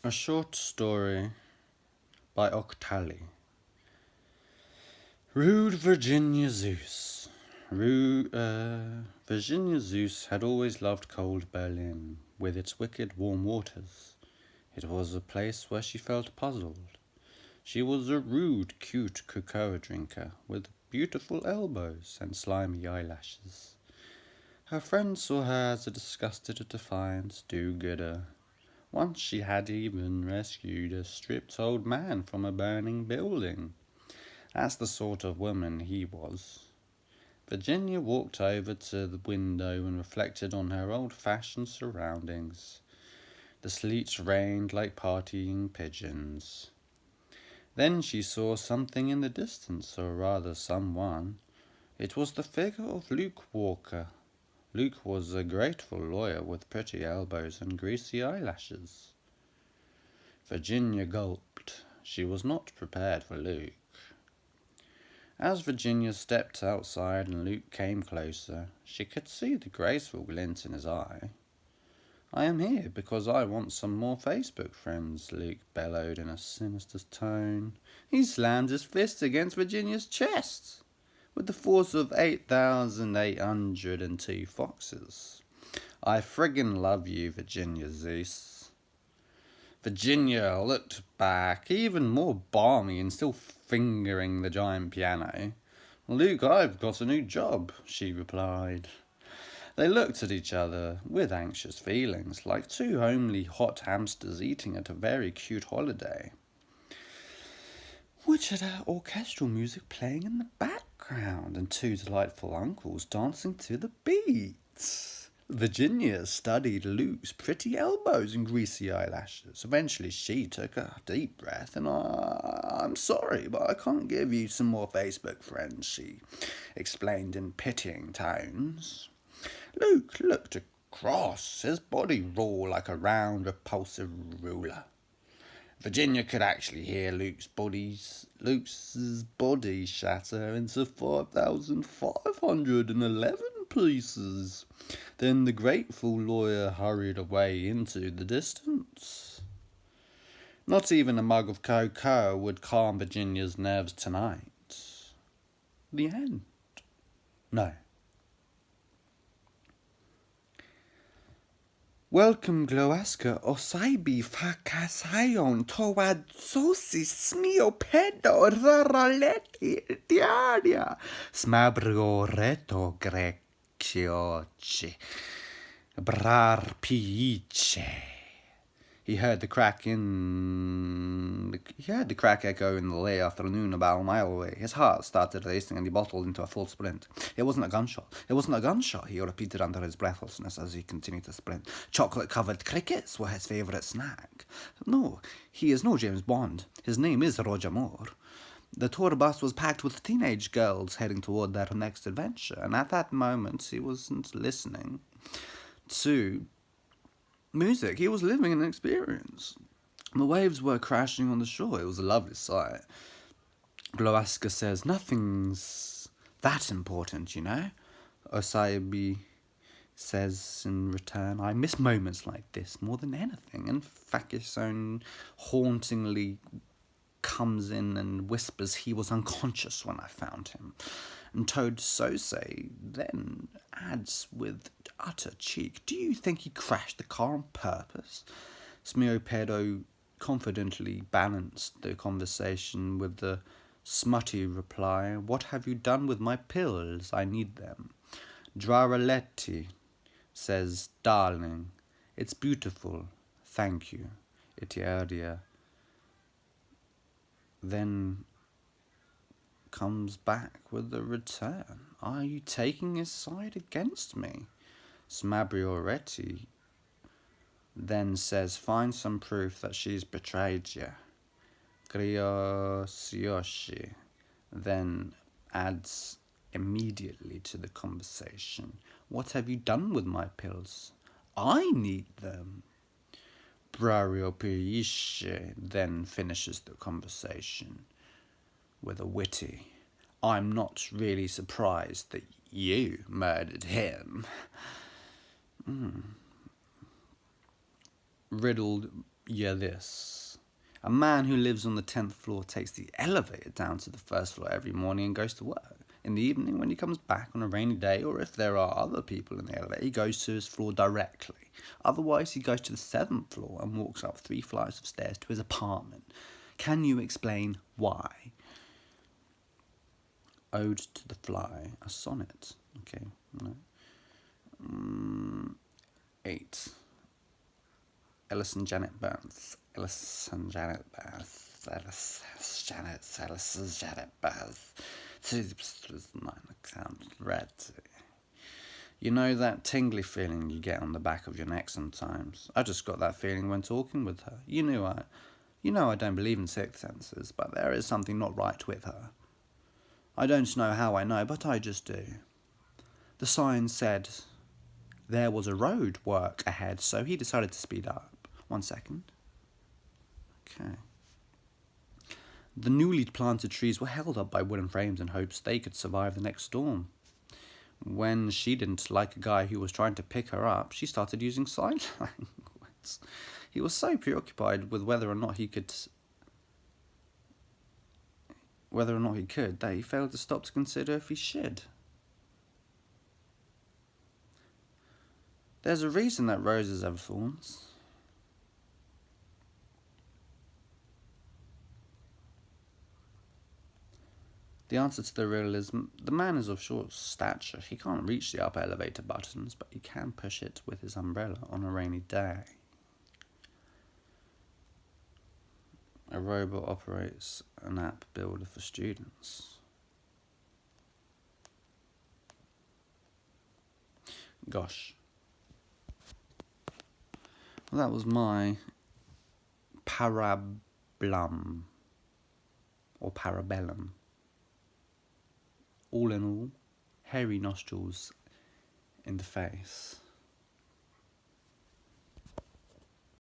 A short story by Octali. Rude Virginia Zeus. Virginia Zeus had always loved cold Berlin, with its wicked warm waters. It was a place where she felt puzzled. She was a rude, cute cocoa drinker, with beautiful elbows and slimy eyelashes. Her friends saw her as a disgusted, defiant do-gooder. Once she had even rescued a stripped old man from a burning building. That's the sort of woman he was. Virginia walked over to the window and reflected on her old-fashioned surroundings. The sleet rained like partying pigeons. Then she saw something in the distance, or rather someone. It was the figure of Luke Walker. Luke was a grateful lawyer with pretty elbows and greasy eyelashes. Virginia gulped. She was not prepared for Luke. As Virginia stepped outside and Luke came closer, she could see the graceful glint in his eye. "I am here because I want some more Facebook friends," Luke bellowed in a sinister tone. He slammed his fist against Virginia's chest with the force of 8,802 foxes. "I friggin' love you, Virginia Zeus." Virginia looked back, even more balmy and still fingering the giant piano. "Luke, I've got a new job," she replied. They looked at each other with anxious feelings, like two homely hot hamsters eating at a very cute holiday. Which had orchestral music playing in the background and two delightful uncles dancing to the beat. Virginia studied Luke's pretty elbows and greasy eyelashes. Eventually she took a deep breath and "I'm sorry, but I can't give you some more Facebook friends," she explained in pitying tones. Luke looked across, his body raw like a round, repulsive ruler. Virginia could actually hear Luke's body shatter into 5,511 pieces. Then the grateful lawyer hurried away into the distance. Not even a mug of cocoa would calm Virginia's nerves tonight. The end. No. Welcome Gloaska osaibi fakasayon toward sosis mio pedo raraleti diaria smabrio reto grecioci brar piice. He heard the crack echo in the late afternoon about a mile away. His heart started racing and he bottled into a full sprint. It wasn't a gunshot. It wasn't a gunshot, he repeated under his breathlessness as he continued to sprint. Chocolate-covered crickets were his favourite snack. No, he is no James Bond. His name is Roger Moore. The tour bus was packed with teenage girls heading toward their next adventure, and at that moment he wasn't listening to music. He was living an experience. The waves were crashing on the shore. It was a lovely sight. Gloaska says, "Nothing's that important, you know." Osaibi says in return, "I miss moments like this more than anything." And Fakison hauntingly comes in and whispers he was unconscious when I found him. And Toad Sose then adds with utter cheek, "Do you think he crashed the car on purpose?" Smiopedo confidently balanced the conversation with the smutty reply, "What have you done with my pills? I need them." Draraletti says, "Darling, it's beautiful. Thank you, Itiaria." Then comes back with a return. "Are you taking his side against me?" Smabrioretti then says, "Find some proof that she's betrayed you." Griosioshi then adds immediately to the conversation, "What have you done with my pills? I need them." Brario Piisce then finishes the conversation with a witty, "I'm not really surprised that you murdered him." Riddled Yeah, this. A man who lives on the 10th floor takes the elevator down to the first floor every morning and goes to work. In the evening, when he comes back on a rainy day, or if there are other people in the elevator, he goes to his floor directly. Otherwise, he goes to the 7th floor and walks up 3 flights of stairs to his apartment. Can you explain why? Ode to the Fly, a sonnet. Okay, no. 8. Ellison Janet Burns. Ellison Janet Burns. Ellison Janet Burns. 9 account red. You know that tingly feeling you get on the back of your neck sometimes? I just got that feeling when talking with her. You know I don't believe in sixth senses, but there is something not right with her. I don't know how I know, but I just do. The sign said there was a road work ahead, so he decided to speed up. 1 second. Okay. The newly planted trees were held up by wooden frames in hopes they could survive the next storm. When she didn't like a guy who was trying to pick her up, she started using sign language. He was so preoccupied with whether or not he could, that he failed to stop to consider if he should. There's a reason that roses have thorns. The answer to the riddle is the man is of short stature. He can't reach the upper elevator buttons, but he can push it with his umbrella on a rainy day. A robot operates an app builder for students. Gosh. Well, that was my Parabellum, or Parabellum. All in all, hairy nostrils in the face.